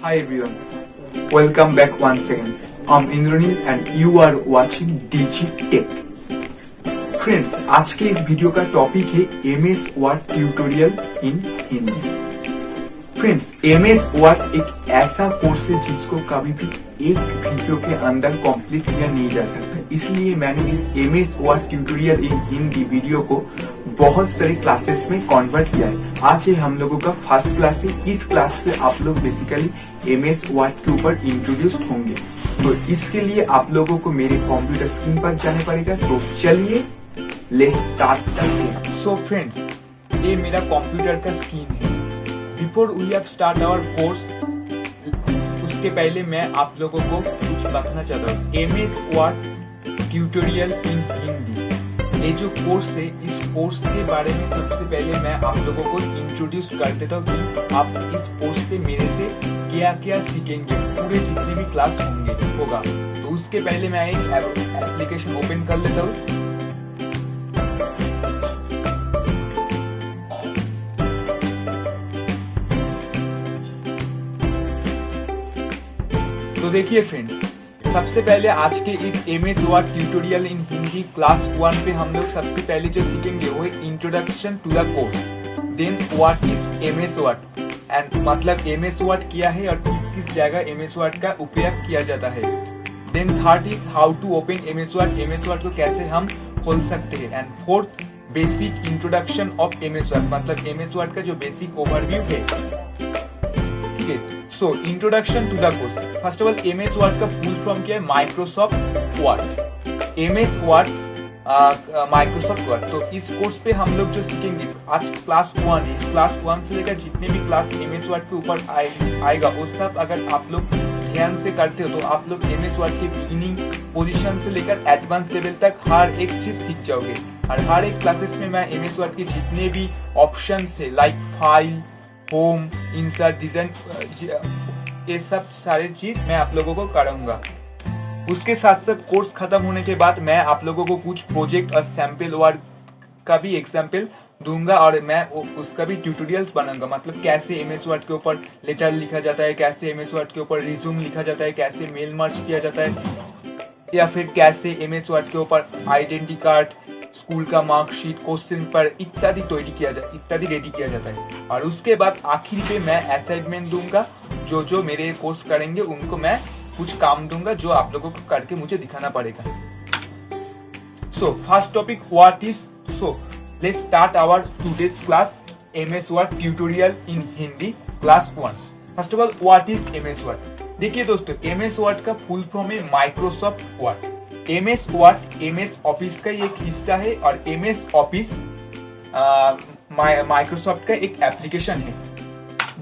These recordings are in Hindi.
Hi everyone, welcome back once again. I'm Indranil and you are watching DigiTech. Friends, आज के इस वीडियो का टॉपिक है MS Word tutorial in Hindi. Friends, MS word एक ऐसा कोर्स है जिसको कभी भी एक वीडियो के अंदर कंप्लीट किया नहीं जा सकता, इसलिए मैंने इस MS Word tutorial in Hindi video को बहुत सारे क्लासेस में कन्वर्ट किया है। आज ये हम लोगों का फर्स्ट क्लास है। इस क्लास से आप लोग बेसिकली MS वर्ड के ऊपर इंट्रोड्यूस होंगे, तो इसके लिए आप लोगों को मेरे कंप्यूटर स्क्रीन पर जाने पड़ेगा। तो चलिए लेट्स स्टार्ट करते हैं। सो फ्रेंड्स, ये मेरा कंप्यूटर का स्क्रीन है। Before we have start our course, उसके पहले मैं आप लोगों को कुछ बताना चाहता हूँ। MS Word tutorial in Hindi, ये जो कोर्स है, इस कोर्स के बारे में सबसे पहले मैं आप लोगों को इंट्रोड्यूस कर देता हूँ कि आप इस कोर्स पे मेरे से क्या क्या सीखेंगे, पूरे जितने भी क्लास होगा। तो उसके पहले मैं एक एप्लीकेशन ओपन कर लेता हूँ। तो देखिए फ्रेंड्स, सबसे पहले आज के इस MS Word tutorial in Hindi class 1 पे हम लोग सबसे पहले जो सीखेंगे वो है introduction to the course. Then what is MS Word and मतलब MS वर्ड क्या है और किस किस जगह MS वर्ड का उपयोग किया जाता है। Then third is how to open MS Word को कैसे हम खोल सकते हैं। And fourth, basic introduction of MS Word, मतलब MS वर्ड का जो बेसिक ओवरव्यू है। ठीक है, so introduction to the course. First of all, MS Word का फुल फॉर्म क्या है? Microsoft Word. MS Word Microsoft Word. तो इस कोर्स पे हम लोग जो सीखेंगे, आज क्लास 1 है, क्लास 1 से लेकर जितने भी क्लास MS वर्ड के ऊपर आएगा वो सब अगर आप लोग ध्यान से करते हो तो आप लोग MS वर्ड के बिगिनिंग पोजीशन से लेकर एडवांस लेवल तक हर एक चीज सीख जाओगे। और हर एक क्लासेस में मैं MS वर्ड के जितने भी ऑप्शन है, like file, home, insert, design, ये सब सारे चीज मैं आप लोगों को कराऊंगा। उसके साथ साथ कोर्स खत्म होने के बाद मैं आप लोगों को कुछ प्रोजेक्ट और सैंपल वर्ड का भी एग्जाम्पल दूंगा और मैं उसका भी ट्यूटोरियल्स बनाऊंगा। मतलब कैसे MS वर्ड के ऊपर लेटर लिखा जाता है, कैसे MS वर्ड के ऊपर रिज्यूम लिखा जाता है, कैसे मेल मर्ज किया जाता है, या फिर कैसे MS वर्ड के ऊपर आइडेंटिटी कार्ड, स्कूल का मार्कशीट, क्वेश्चन पर इत्यादि रेडी किया जाता है। और उसके बाद आखिर पे मैं असाइनमेंट दूंगा। जो मेरे कोर्स करेंगे उनको मैं कुछ काम दूंगा जो आप लोगों को करके मुझे दिखाना पड़ेगा। So first topic, what is, so let's start our today's class MS Word tutorial in Hindi class 1। First of all, what is MS Word? देखिए दोस्तों, MS वर्ड का फुल फॉर्म है Microsoft Word. MS Word MS Office का एक हिस्सा है और MS ऑफिस माइक्रोसॉफ्ट का एक एप्लीकेशन है।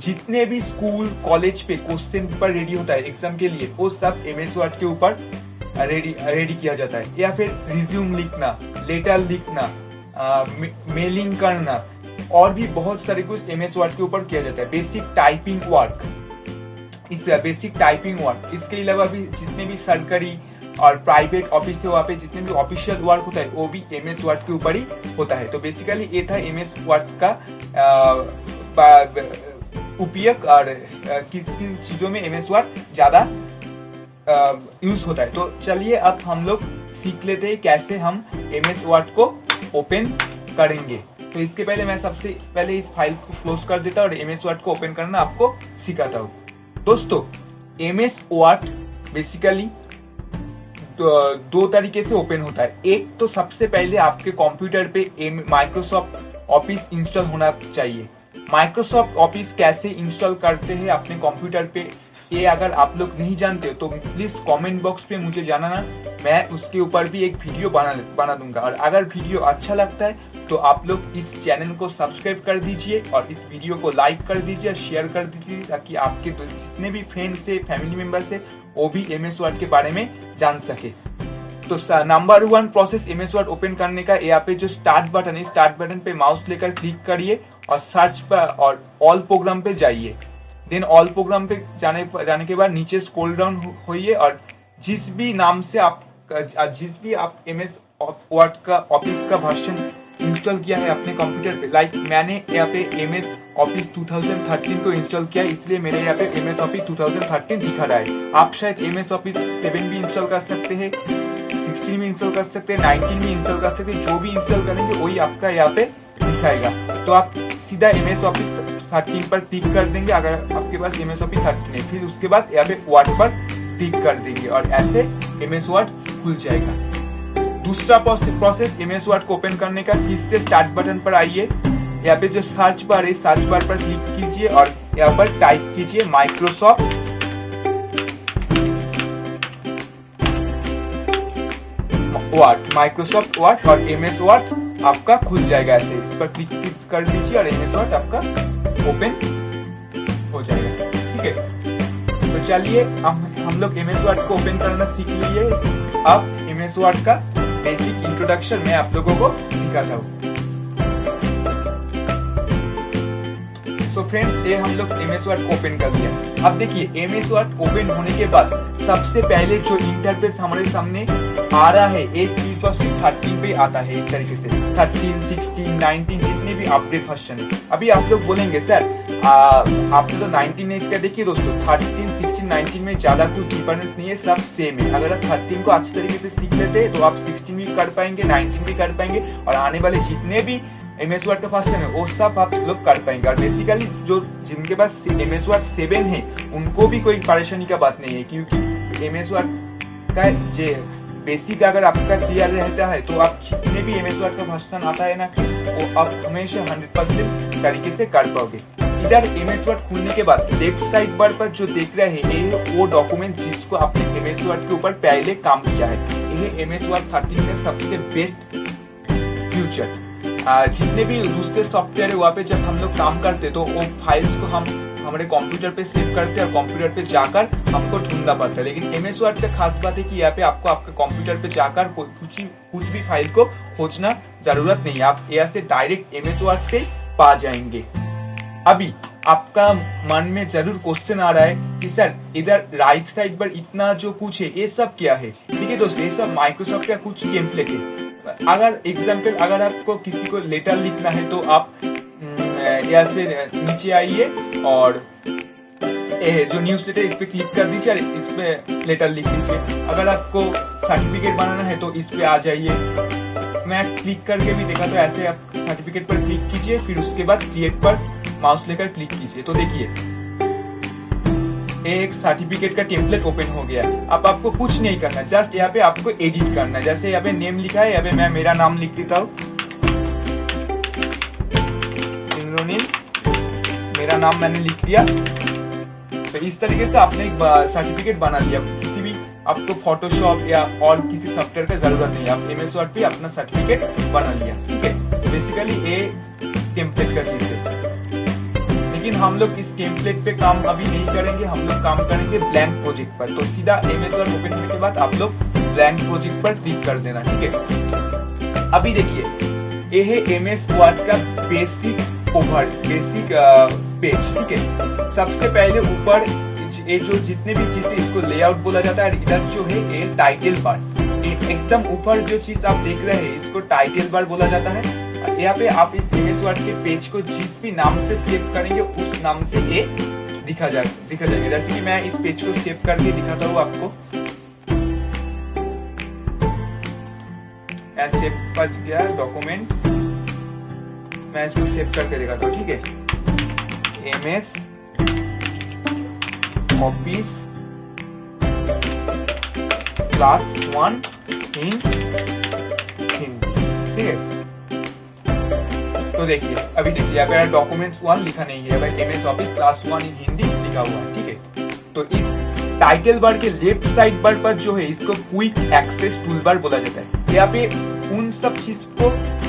जितने भी स्कूल कॉलेज पे क्वेश्चन पेपर रेडी होता है एग्जाम के लिए, वो सब MS वर्ड के ऊपर रेडी किया जाता है। या फिर रिज्यूम लिखना, लेटर लिखना, मेलिंग करना और भी बहुत सारे कुछ MS वर्ड के ऊपर किया जाता है। बेसिक टाइपिंग वर्क, इसके अलावा भी जितने भी सरकारी और प्राइवेट ऑफिस है वहाँ पे जितने भी ऑफिशियल वर्क होता है वो भी MS वर्ड के ऊपर ही होता है। तो बेसिकली ये था MS वर्ड का उपयोग और किस किस चीजों में MS वर्ड ज्यादा यूज होता है। तो चलिए अब हम लोग सीख लेते हैं कैसे हम MS वर्ड को ओपन करेंगे। तो इसके पहले मैं सबसे पहले इस फाइल को क्लोज कर देता हूँ और MS वर्ड को ओपन करना आपको सिखाता हूँ। दोस्तों, MS वर्ड बेसिकली दो तरीके से ओपन होता है। एक तो सबसे पहले आपके कंप्यूटर पे माइक्रोसॉफ्ट ऑफिस इंस्टॉल होना चाहिए। माइक्रोसॉफ्ट ऑफिस कैसे इंस्टॉल करते हैं अपने कंप्यूटर पे, ये अगर आप लोग नहीं जानते हो तो प्लीज कमेंट बॉक्स पे मुझे जानना, मैं उसके ऊपर भी एक वीडियो बना दूंगा। और अगर वीडियो अच्छा लगता है तो आप लोग इस चैनल को सब्सक्राइब कर दीजिए और इस वीडियो को लाइक कर दीजिए और शेयर कर दीजिए ताकि आपके जितने भी फ्रेंड्स है, फैमिली मेंबर्स है, वो भी MS वर्ड के बारे में जान सके। तो number 1 process MS word open करने का, यहाँ पे जो स्टार्ट बटन है, स्टार्ट बटन पे माउस लेकर क्लिक करिए और सर्च पर और ऑल प्रोग्राम पे जाइए। देन ऑल प्रोग्राम पे जाने के बाद नीचे स्क्रॉल डाउन होइए और जिस भी नाम से आप MS वर्ड का ऑफिस का वर्जन इंस्टॉल किया है अपने कंप्यूटर पे, लाइक मैंने यहाँ पे MS ऑफिस 2013 को इंस्टॉल किया, इसलिए मेरे यहाँ पे MS ऑफिस 2013 दिखा रहा है। आप शायद MS ऑफिस 7 भी इंस्टॉल कर सकते हैं, 16 भी इंस्टॉल कर सकते हैं, 19 भी इंस्टॉल कर सकते हैं, जो भी इंस्टॉल करेंगे वही आपका यहाँ पे दिखाएगा। तो आप सीधा MS ऑफिस 13 पर क्लिक कर देंगे अगर आपके पास MS ऑफिस 13 है, फिर उसके बाद यहाँ पे वर्ड पर क्लिक कर देंगे और ऐसे MS वर्ड खुल जाएगा। दूसरा प्रोसेस MS वर्ड को ओपन करने का, फिर से स्टार्ट बटन पर आइए, यहाँ पे जो सर्च बार है सर्च बार पर क्लिक कीजिए और यहाँ पर टाइप कीजिए माइक्रोसॉफ्ट वर्ड और MS वर्ड आपका खुल जाएगा। ऐसे इस पर क्लिक कर दीजिए और MS वर्ड आपका ओपन हो जाएगा। ठीक है, तो चलिए हम लोग MS वर्ड को ओपन करना सीख लिए। अब MS वर्ड का बेसिक इंट्रोडक्शन मैं आप लोगों को सिखाता हूँ। तो फ्रेंड्स, ये हम लोग MS वर्ड को ओपन कर लिया। अब देखिए MS वर्ड ओपन होने के बाद सबसे पहले जो इंटरफेस हमारे सामने आ रहा है ये सिर्फ और सिर्फ 13 पे आता है। इस तरीके से 13, 16, 19 जितने भी अपडेट वर्जन है। अभी आप लोग बोलेंगे सर आपने तो 19 है, इसका देखिए दोस्तों 13, 16, 19 में ज्यादा कुछ डिफरेंस नहीं है, सब सेम है। अगर आप 13 को अच्छी तरीके से सीख लेते हैं तो आप 16 भी कर पाएंगे, 19 भी कर पाएंगे और आने वाले जितने भी MS वर्ड का वर्जन है वो सब आप लोग कर पाएंगे। और बेसिकली जो जिनके पास MS वर्ड 7 है उनको भी कोई परेशानी का बात नहीं है, क्योंकि MS वर्ड का जो बेसिक अगर आपका क्लियर रहता है तो आप जितने भी MS वर्ड का वर्जन आता है ना वो आप हमेशा 100% तरीके से कर पाओगे। इधर MS वर्ड खुलने के बाद लेफ्ट साइड बार पर जो देख रहे हैं ये वो डॉक्यूमेंट जिसको आपने MS वर्ड के ऊपर पहले काम किया है। ये MS वर्ड 13 का सबसे बेस्ट फ्यूचर। जितने भी दूसरे सॉफ्टवेयर है वहाँ पे जब हम लोग काम करते तो वो फाइल्स को हम हमारे कंप्यूटर पे सेव करते हैं और कंप्यूटर पे जाकर हमको ढूंढना पड़ता है। लेकिन MS वर्ड का खास बात है कि यहाँ पे आपको आपके कंप्यूटर पे जाकर कुछ भी फाइल को खोजना जरूरत नहीं है, आप यहाँ से डायरेक्ट MS वर्ड से पा जाएंगे। अभी आपका मन में जरूर क्वेश्चन आ रहा है कि सर इधर राइट साइड पर इतना जो कुछ है ये सब क्या है? देखिए दोस्तों, ये सब माइक्रोसॉफ्ट का कुछ टेम्पलेट है। अगर एग्जाम्पल अगर आपको किसी को लेटर लिखना है तो आप यहाँ से नीचे आइए और जो न्यूज लेटर इस पे क्लिक कर दीजिए और इस पे लेटर लिख दीजिए। अगर आपको सर्टिफिकेट बनाना है तो इस पे आ जाइए। मैं क्लिक करके भी देखा तो ऐसे आप सर्टिफिकेट पर क्लिक कीजिए, फिर उसके बाद क्रिएट पर माउस लेकर क्लिक कीजिए। तो देखिए एक सर्टिफिकेट का टेम्पलेट ओपन हो गया। अब आपको कुछ नहीं करना, जस्ट यहाँ पे आपको एडिट करना है। जैसे यहाँ पे नेम लिखा है, यहाँ पे मैं मेरा नाम लिख देता हूँ, मेरा नाम मैंने लिख दिया। तो इस तरीके से आपने एक सर्टिफिकेट बना लिया। किसी भी आपको फोटोशॉप या और किसी सॉफ्टवेयर का जरूरत नहीं है, आप MS वर्ड पे अपना सर्टिफिकेट बना लिया। ठीक है, बेसिकली ये टेम्पलेट का चीज है। लेकिन हम लोग इस टेम्पलेट पे काम अभी नहीं करेंगे, हम लोग काम करेंगे ब्लैंक प्रोजेक्ट पर। तो सीधा MS वर्ड ओपन करने के बाद आप लोग ब्लैंक प्रोजेक्ट पर क्लिक कर देना। ठीक है, अभी देखिए ये है MS वर्ड का बेसिक पेज। ठीक है, सबसे पहले ऊपर ये जो जितने भी चीजें इसको लेआउट बोला जाता है, इधर जो है ये टाइटल बार, एकदम ऊपर जो चीज आप देख रहे हैं इसको टाइटल बार बोला जाता है। यहाँ पे आप इस MS वर्ड के पेज को जिस भी नाम से सेव करेंगे उस नाम से ये दिखा जाएगा। जैसे कि मैं इस पेज को सेव करके दिखाता हूँ आपको। सेव कर गया डॉक्यूमेंट, मैं इसको सेव करके दिखाता हूँ। ठीक है, MS ऑफिस Class-1 इन हिंदी। ठीक है, तो देखिए अभी देखिए यहाँ पे डॉक्यूमेंट्स 1 लिखा नहीं है भाई, MS ऑफिस Class-1 इन हिंदी लिखा हुआ है। ठीक है, तो इस टाइटल बार के लेफ्ट साइड बार पर जो है इसको क्विक एक्सेस टूल बार बोला जाता है। यहाँ पे उन सब चीज को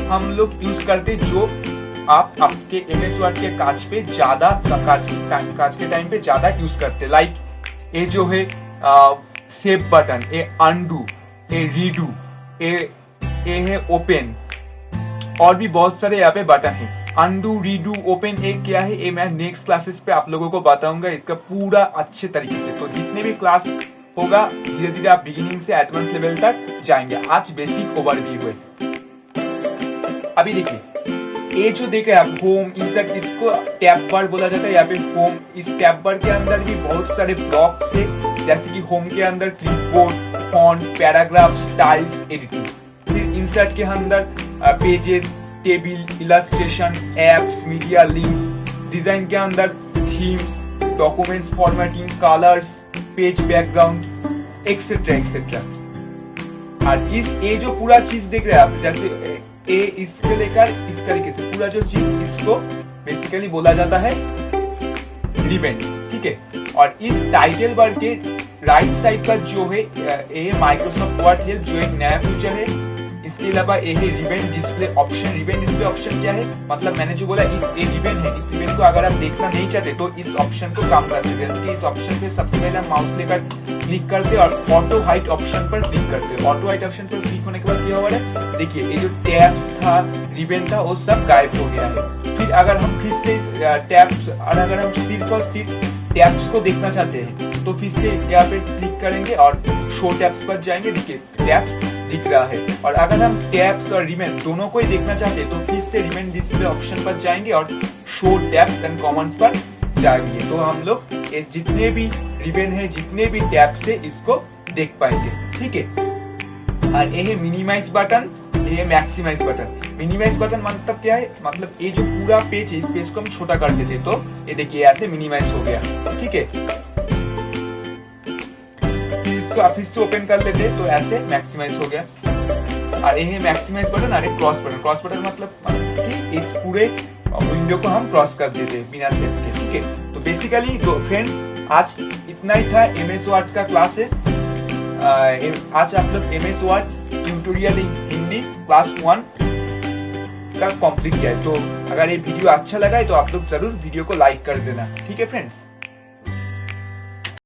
हम लोग यूज करते जो आप आपके MS वर्ड के काज पे ज्यादा काज के टाइम पे ज्यादा यूज करते। लाइक ये जो है सेव बटन, ये अनडू, ये रीडू, ये है ओपन, और भी बहुत सारे यहाँ पे बटन है। अनडू, रीडू, ओपन ये क्या है ये मैं नेक्स्ट क्लासेस पे आप लोगों को बताऊंगा इसका पूरा अच्छे तरीके से। तो जितने भी क्लास होगा धीरे धीरे आप बिगिनिंग से एडवांस लेवल तक जाएंगे। आज बेसिक ओवरव्यू है। अभी देखिए ये जो देख रहे हैं आप होम, इनफैक्ट इसको टैब बार बोला जाता है यहाँ पे होम। इस टैब बार के अंदर भी बहुत सारे ब्लॉक्स है, जैसे कि होम के अंदर clipboard, font, paragraph, styles, editing. फिर इंसर्ट के अंदर pages, table, illustration, apps, media link. Design के अंदर themes, documents formatting, colours, page background, etcetera etcetera. और ये जो पूरा चीज देख रहे हैं आप, जैसे ए इससे लेकर इस तरीके से पूरा जो चीज, इसको बेसिकली बोला जाता है रिबन, ठीक है। और इस टाइटल बार के राइट साइड पर जो है ये माइक्रोसॉफ्ट वर्ड है, जो एक नया फीचर है। इसके अलावा ये है ribbon display option. Ribbon display option क्या है, मतलब मैंने जो बोला ये रिबन है, इस रिबन को अगर आप देखना नहीं चाहते तो इस ऑप्शन को काम करते हैं। जैसे इस ऑप्शन पे सबसे पहले माउस लेकर क्लिक करते और ऑटो हाइड ऑप्शन पर क्लिक करते। ऑटो हाइड ऑप्शन पर क्लिक होने के बाद क्या हो रहा है, देखिए ये जो टैब था, रिबन था, वो सब गायब हो गया है। फिर अगर हम फिर से टैब्स, और अगर हम सिर्फ और सिर्फ टैब्स को देखना चाहते हैं तो फिर से यहाँ पे क्लिक करेंगे और शो टैब्स पर जाएंगे। देखिए टैब्स दिख रहा है। और अगर हम टैब्स और रिबन दोनों को ही देखना चाहते हैं तो फिर से रिबन डिस्प्ले ऑप्शन पर जाएंगे और शो टैब्स एंड कमेंट्स पर जाएंगे। तो हम लोग जितने भी रिबन है, जितने भी टैब्स है, इसको देख पाएंगे, ठीक है। और ये है मिनिमाइज बटन, ये है मैक्सिमाइज बटन। मिनिमाइज बटन मतलब क्या है, मतलब ये जो पूरा पेज है, इस पेज को हम छोटा कर देते तो ये देखिए ऐसे मिनिमाइज हो गया, ठीक है। इसको आप फिर से ओपन कर लेते तो ऐसे मैक्सिमाइज हो गया। और ये है मैक्सिमाइज बटन और एक क्रॉस बटन। क्रॉस बटन मतलब कि इस पूरे विंडो को हम क्रॉस कर देते बिना सेट के, ठीक है। तो बेसिकली फ्रेंड्स आज इतना ही था एमएस वर्ड का क्लासेस। आज आप लोग MS word tutorial in Hindi class 1 का कंप्लीट किया है। तो अगर ये वीडियो अच्छा लगा है तो आप लोग जरूर वीडियो को लाइक कर देना, ठीक है फ्रेंड्स।